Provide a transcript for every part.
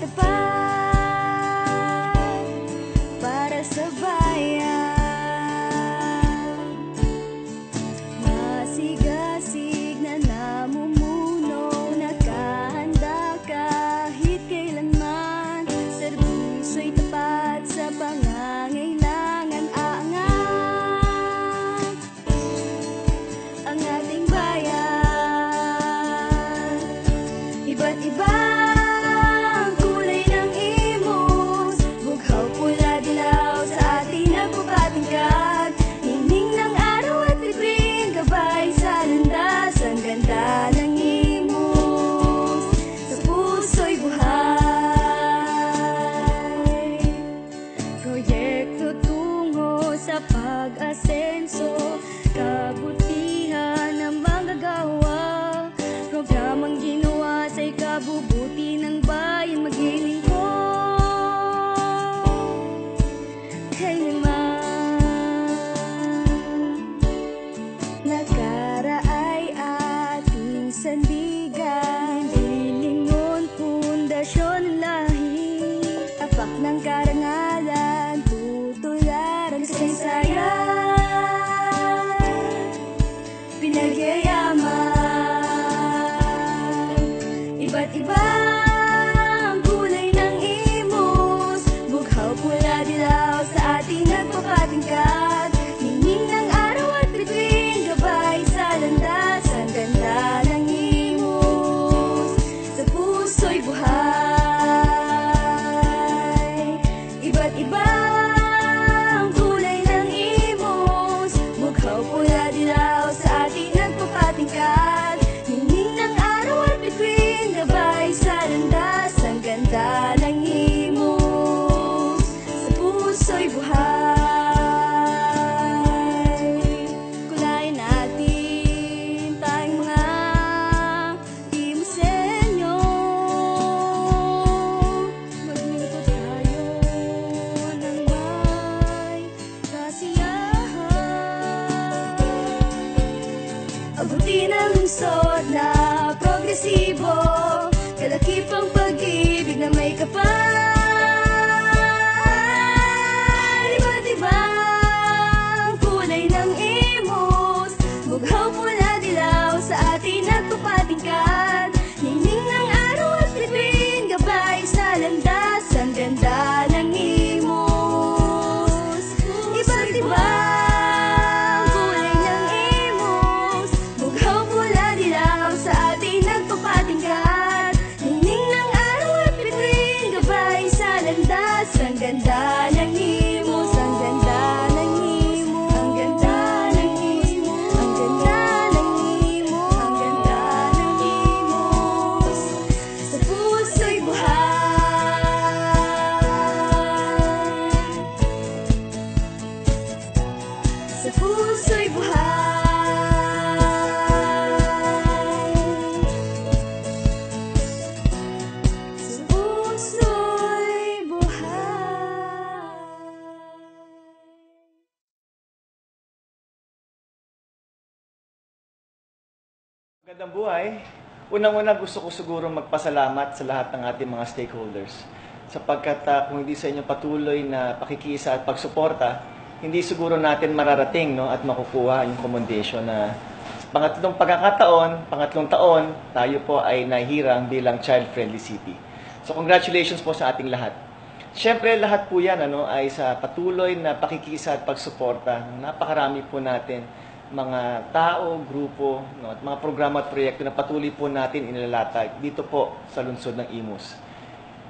tapat para sa bayan. Masigasig na namumuno, nakahanda kahit kailanman. Serbisyo'y tapat sa pangangailangan. Aangat ang ating bayan. Iba't ibang kulay ng imos, bughaw, pula, dilaw, sa atin nagpapatingkad. Hingning ng araw at bituin, gabay sa landas. Ang ganda ng imos, sa puso'y buhay. Proyekto tungo sa pag-asenso, kabutihan ng manggagawa. Programang ginawa sa ikabubuti ng bayan, maglilingkod kailanman. Nagkaraay ating sandigan, lilingon, pundasyon ng lahi. Tapak ng karangalan, tutularan kasaysayan, pinagyayaman. Iba't ibang kulay ng imos, bughaw, pula, dilaw, sa ating nagpapatingkad. Hinging ng araw at bituin, gabay sa landas. Ang ganda ng imos, sa puso'y buhay. Iba't ibang kulay ng imos, bughaw, pula, dilaw, sa ating nagpapatingkad. Hinging ng araw at bituin, gabay sa landas. Ang ganda ng imos, sa puso'y buhay. Kulayan natin tayong mga Imosenyo, maglingkod tayo ng may kasiyahan. Abutin ang lungsod na progresibo, kalakipang pag-ibig na may kapal. Iba't ibang kulay ng imos, bughaw, pula, dilaw, sa atin nagpapatingkad. Hingning ng araw at bituin, gabay sa landas. Ang ganda ng imos. Iba't ibang kulay ng imos, bughaw, pula, dilaw, sa atin nagpapatingkad. Hingning ng araw at bituin, gabay sa landas. Ang ganda ng imos, ang ganda ng imos, ang ganda ng imos, ang ganda ng imos, ang ganda ng imos, sa puso'y buhay. Sa puso'y buhay. Sa puso'y buhay. Magandang buhay. Unang-una gusto ko siguro magpasalamat sa lahat ng ating mga stakeholders. Sapagkat kung hindi sa inyong patuloy na pakikiisa at pagsuporta, hindi siguro natin mararating at makukuha yung commendation na pangatlong pagkakataon, pangatlong taon, tayo po ay nahirang bilang child-friendly city. So congratulations po sa ating lahat. Siyempre lahat po yan ay sa patuloy na pakikiisa at pagsuporta. Napakarami po natin mga tao, grupo, at mga programa at proyekto na patuloy po natin inilalatag dito po sa lungsod ng Imus.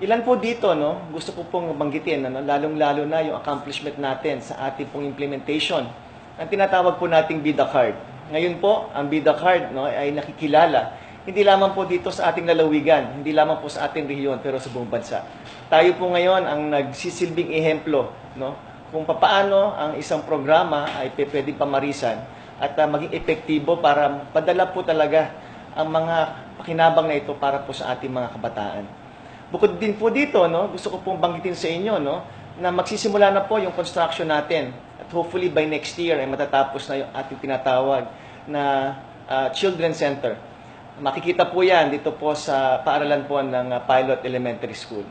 Ilan po dito, gusto ko pong banggitin, lalong-lalo na yung accomplishment natin sa ating pong implementation. Ang tinatawag po nating BIDA Card. Ngayon po, ang BIDA Card ay nakikilala, hindi lamang po dito sa ating lalawigan, hindi lamang po sa ating rehiyon, pero sa buong bansa. Tayo po ngayon ang nagsisilbing ehemplo, kung paano ang isang programa ay pwedeng pamarisan at maging epektibo para padala po talaga ang mga pakinabang na ito para po sa ating mga kabataan. Bukod din po dito, gusto ko pong banggitin sa inyo na magsisimula na po yung construction natin at hopefully by next year ay matatapos na yung ating tinatawag na Children's Center. Makikita po yan dito po sa paaralan po ng Pilot Elementary School.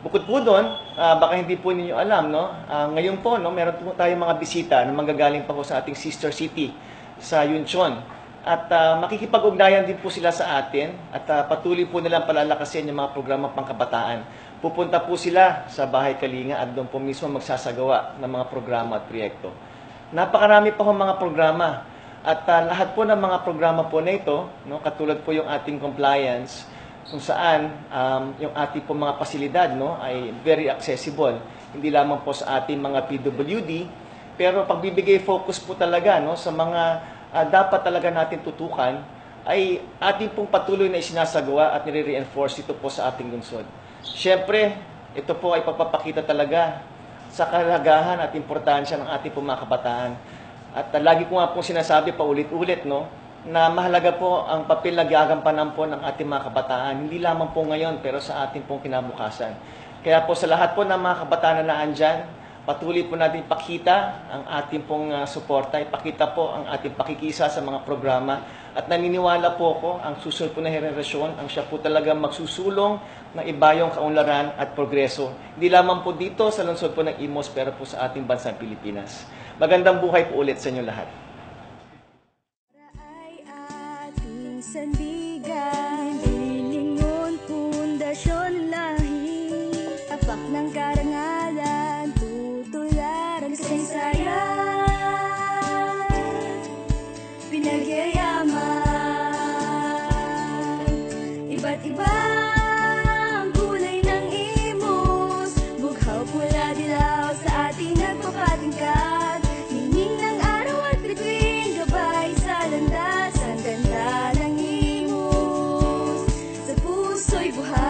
Bukod po doon, baka hindi po ninyo alam, no? Ngayon po, no, meron po tayong mga bisita na manggagaling pa po sa ating sister city sa Yunchon. At makikipag-ugnayan din po sila sa atin at patuloy po nilang palalakasin yung mga programa pangkabataan. Pupunta po sila sa Bahay Kalinga at doon po mismo magsasagawa ng mga programa at proyekto. Napakarami pa po mga programa at lahat po ng mga programa po na ito, no, katulad po yung ating compliance, kung saan yung ating po mga pasilidad, no, ay very accessible. Hindi lamang po sa ating mga PWD, pero pagbibigay focus po talaga, no, sa mga dapat talaga natin tutukan, ay ating pong patuloy na isinasagawa at nire-reinforce ito po sa ating lungsod. Siyempre, ito po ay pagpapakita talaga sa kahalagahan at importansya ng ating pong mga kabataan. At lagi ko nga po sinasabi paulit-ulit, no, na mahalaga po ang papel na gagampanan po ng ating mga kabataan, hindi lamang po ngayon, pero sa ating pong kinabukasan. Kaya po sa lahat po ng mga kabataan na naandyan, patuloy po natin ipakita ang ating pong suporta, ipakita po ang ating pakikisa sa mga programa at naniniwala po ako ang susunod po na henerasyon ang siya po talaga magsusulong ng ibayong kaunlaran at progreso. Hindi lamang po dito sa lungsod po ng Imus pero po sa ating bansang Pilipinas. Magandang buhay po ulit sa inyo lahat. Ay ating sandigan, lilingon, pundasyon, lahi, tapak ng karangalan, tutularan, kasaysayan, pinagyayaman, iba't ibang kulay ng Imus, bughaw, pula, dilaw, sa ating nagpapatingkad, ningning ng araw at bituin, gabay sa landas, ang ganda ng Imus, sa puso'y buhay.